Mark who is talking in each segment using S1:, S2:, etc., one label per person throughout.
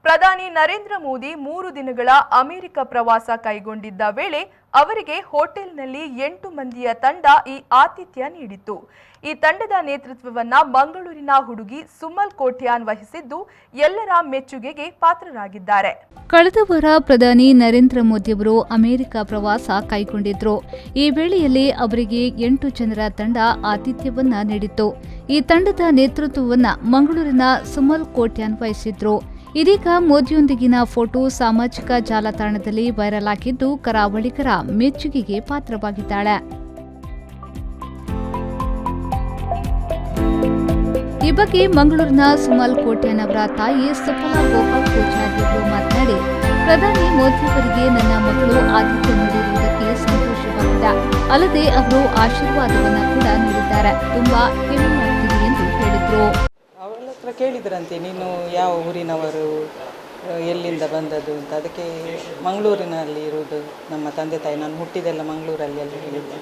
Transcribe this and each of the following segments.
S1: ಪ್ರಧಾನಿ ನರೇಂದ್ರ ಮೋದಿ 3 ದಿನಗಳ ಅಮೆರಿಕ ಪ್ರವಾಸ ಕೈಗೊಂಡಿದ್ದ ವೇಳೆ ಅವರಿಗೆ ಹೋಟೆಲ್ನಲ್ಲಿ 8 ಮಂದಿಯ ತಂಡ ಈ ಆತಿಥ್ಯ ನೀಡಿತು. ಈ ತಂಡದ ನೇತೃತ್ವವನ್ನ ಮಂಗಳೂರಿನ ಹುಡುಗಿ ಸುಮಲ್ ಕೋಟ್ಯಾನ್ ವಹಿಸಿದ್ದು ಎಲ್ಲರ ಮೆಚ್ಚುಗೆಗೆ ಪಾತ್ರರಾಗಿದ್ದಾರೆ.
S2: ಕಳೆದ ವಾರ ಪ್ರಧಾನಿ ನರೇಂದ್ರ ಮೋದಿ ಅವರು ಅಮೆರಿಕ ಪ್ರವಾಸ ಕೈಗೊಂಡಿದ್ರು. ಈ ವೇಳೆಯಲ್ಲಿ ಅವರಿಗೆ 8 ಜನರ ತಂಡ ಆತಿಥ್ಯವನ್ನ ನೀಡಿತ್ತು. ಈ ತಂಡದ ನೇತೃತ್ವವನ್ನ ಮಂಗಳೂರಿನ ಸುಮಲ್ ಕೋಟ್ಯಾನ್ ವಹಿಸಿದ್ರು. ಇದೀಗ ಮೋದಿಯೊಂದಿಗಿನ ಫೋಟೋ ಸಾಮಾಜಿಕ ಜಾಲತಾಣದಲ್ಲಿ ವೈರಲ್ ಆಗಿದ್ದು ಕರಾವಳಿಗರ ಮೆಚ್ಚುಗೆಗೆ ಪಾತ್ರವಾಗಿದ್ದಾಳೆ. ಈ ಬಗ್ಗೆ ಮಂಗಳೂರಿನ ಸುಮಲ್ ಕೋಟ್ಯಾನ್ ಅವರ ತಾಯಿ ಸುಫಲಾ ಗೋಪಾಲ್ ಪೂಜಾರಿ ಅವರು ಮಾತನಾಡಿ, ಪ್ರಧಾನಿ ಮೋದಿ ಅವರಿಗೆ ನನ್ನ ಮಗಳು ಆತಿಥ್ಯ ನೀಡಿರುವುದಕ್ಕೆ ಸಂತೋಷವಾಗಿದೆ. ಅಲ್ಲದೆ ಅವರು ಆಶೀರ್ವಾದವನ್ನು ಕೂಡ ನೀಡಿದ್ದಾರೆ. ತುಂಬಾ ಹೆಮ್ಮೆಯಾಗ್ತಿದೆ ಎಂದು ಹೇಳಿದ್ರು.
S3: ಅವಳ ಹತ್ರ ಕೇಳಿದ್ರಂತೆ, ನೀನು ಯಾವ ಊರಿನವರು, ಎಲ್ಲಿಂದ ಬಂದದ್ದು ಅಂತ. ಅದಕ್ಕೆ ಮಂಗಳೂರಿನಲ್ಲಿ ಇರುವುದು ನಮ್ಮ ತಂದೆ ತಾಯಿ, ನಾನು ಹುಟ್ಟಿದೆಲ್ಲ ಮಂಗಳೂರಲ್ಲಿ ಎಲ್ಲ ಹೇಳಿದ್ದೆ.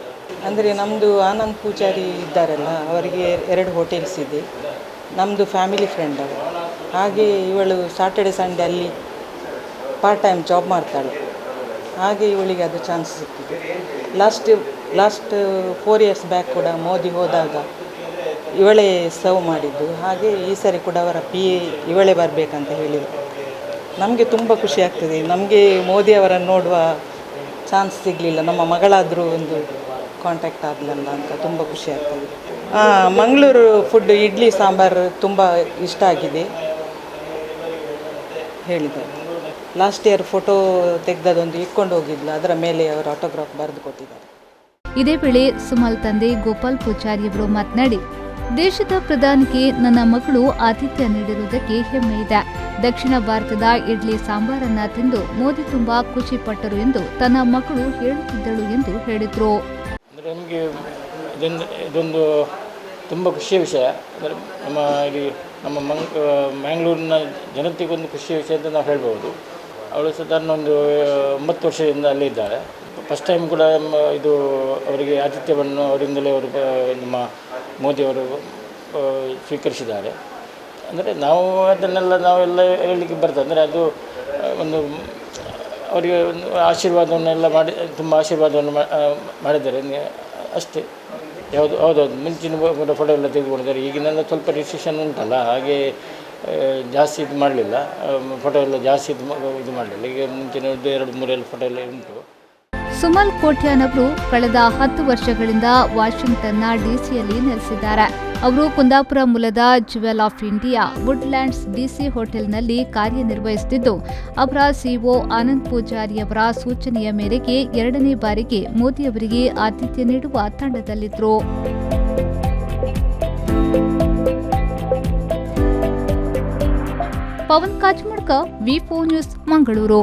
S3: ಅಂದರೆ ನಮ್ಮದು ಆನಂದ್ ಪೂಜಾರಿ ಇದ್ದಾರಲ್ಲ, ಅವರಿಗೆ 2 ಹೋಟೆಲ್ಸ್ ಇದೆ. ನಮ್ಮದು ಫ್ಯಾಮಿಲಿ ಫ್ರೆಂಡ್ ಅವರು. ಹಾಗೆ ಇವಳು ಸಾಟರ್ಡೆ ಸಂಡೇ ಅಲ್ಲಿ ಪಾರ್ಟ್ ಟೈಮ್ ಜಾಬ್ ಮಾಡ್ತಾಳೆ. ಹಾಗೆ ಇವಳಿಗೆ ಅದು ಚಾನ್ಸ್ ಸಿಕ್ಕಿದೆ. ಲಾಸ್ಟ್ 4 ಇಯರ್ಸ್ ಬ್ಯಾಕ್ ಕೂಡ ಮೋದಿ ಹೋದಾಗ ಇವಳೇ ಸರ್ವ್ ಮಾಡಿದ್ದು. ಹಾಗೆ ಈ ಸರಿ ಕೂಡ ಅವರ PA ಇವಳೇ ಬರಬೇಕಂತ ಹೇಳಿದರು. ನಮಗೆ ತುಂಬ ಖುಷಿ ಆಗ್ತದೆ. ನಮಗೆ ಮೋದಿ ಅವರನ್ನು ನೋಡುವ ಚಾನ್ಸ್ ಸಿಗಲಿಲ್ಲ, ನಮ್ಮ ಮಗಳಾದರೂ ಒಂದು ಕಾಂಟ್ಯಾಕ್ಟ್ ಆಗಲಿಲ್ಲ ಅಂತ ತುಂಬ ಖುಷಿ ಆಗ್ತದೆ. ಮಂಗಳೂರು ಫುಡ್ ಇಡ್ಲಿ ಸಾಂಬಾರು ತುಂಬ ಇಷ್ಟ ಆಗಿದೆ ಹೇಳಿದ್ದಾರೆ. ಲಾಸ್ಟ್ ಇಯರ್ ಫೋಟೋ ತೆಗೆದದೊಂದು ಇಟ್ಕೊಂಡು ಹೋಗಿದ್ಲು, ಅದರ ಮೇಲೆ ಅವರು ಆಟೋಗ್ರಾಫ್ ಬರೆದು ಕೊಟ್ಟಿದ್ದಾರೆ.
S2: ಇದೇ ವೇಳೆ ಸುಮಲ್ ತಂದೆ ಗೋಪಾಲ್ ಪೂಜಾರಿ ಅವರು ಮಾತನಾಡಿ, ದೇಶದ ಪ್ರಧಾನಿಗೆ ನನ್ನ ಮಗಳು ಆತಿಥ್ಯ ನೀಡಿರುವುದಕ್ಕೆ ಹೆಮ್ಮೆ ಇದೆ. ದಕ್ಷಿಣ ಭಾರತದ ಇಡ್ಲಿ ಸಾಂಬಾರನ್ನ ತಿಂದು ಮೋದಿ ತುಂಬಾ ಖುಷಿ ಪಟ್ಟರು ಎಂದು ತನ್ನ ಮಗಳು ಹೇಳುತ್ತಿದ್ದಳು ಎಂದು ಹೇಳಿದರು.
S4: ನಮಗೆ ಇದೊಂದು ತುಂಬ ಖುಷಿಯ ವಿಷಯ. ಅಂದರೆ ನಮ್ಮ ಮ್ಯಾಂಗ್ಳೂರಿನ ಜನತೆಗೊಂದು ಖುಷಿಯ ವಿಷಯ ಅಂತ ನಾವು ಹೇಳ್ಬೋದು. ಅವಳು ಸಾಧಾರಣ ಒಂದು 9 ವರ್ಷದಿಂದ ಅಲ್ಲೇ ಇದ್ದಾಳೆ. ಫಸ್ಟ್ ಟೈಮ್ ಕೂಡ ಇದು ಅವರಿಗೆ ಆತಿಥ್ಯವನ್ನು ಅವರಿಂದಲೇ ಅವರು ನಮ್ಮ ಮೋದಿಯವರು ಸ್ವೀಕರಿಸಿದ್ದಾರೆ. ಅಂದರೆ ನಾವೆಲ್ಲ ಹೇಳಲಿಕ್ಕೆ ಬರ್ತದೆ. ಅಂದರೆ ಅದು ಒಂದು ಅವರಿಗೆ ಒಂದು ಆಶೀರ್ವಾದವನ್ನೆಲ್ಲ ಮಾಡಿ ತುಂಬ ಆಶೀರ್ವಾದವನ್ನು ಮಾಡಿದ್ದಾರೆ ಅಷ್ಟೇ. ಹೌದೌದು, ಮುಂಚಿನ ಫೋಟೋ ಎಲ್ಲ ತೆಗೆದುಕೊಂಡಿದ್ದಾರೆ. ಈಗಿನೆಲ್ಲ ಸ್ವಲ್ಪ ರಿಸ್ಟ್ರಿಕ್ಷನ್ ಉಂಟಲ್ಲ, ಹಾಗೆ ಜಾಸ್ತಿ ಇದು ಮಾಡಲಿಲ್ಲ, ಫೋಟೋ ಎಲ್ಲ ಜಾಸ್ತಿ ಇದು ಮಾಡಲಿಲ್ಲ. ಈಗ ಮುಂಚಿನ 2-3 ಫೋಟೋ ಎಲ್ಲ ಉಂಟು.
S2: ಸುಮಲ್ ಕೋಟ್ಯಾನ್ ಅವರು ಕಳೆದ 10 ವರ್ಷಗಳಿಂದ ವಾಷಿಂಗ್ಟನ್ನ DC-ಯಲ್ಲಿ ನೆಲೆಸಿದ್ದಾರೆ. ಅವರು ಕುಂದಾಪುರ ಮೂಲದ jewel of India Woodlands DC ಹೋಟೆಲ್ನಲ್ಲಿ ಕಾರ್ಯನಿರ್ವಹಿಸುತ್ತಿದ್ದು, ಅವರ CEO ಆನಂದ್ ಪೂಜಾರಿ ಅವರ ಸೂಚನೆಯ ಮೇರೆಗೆ 2ನೇ ಬಾರಿಗೆ ಮೋದಿ ಅವರಿಗೆ ಆತಿಥ್ಯ ನೀಡುವ ತಂಡದಲ್ಲಿದ್ದರು. Pavan Kajmadka, V4 news, Mangaluru.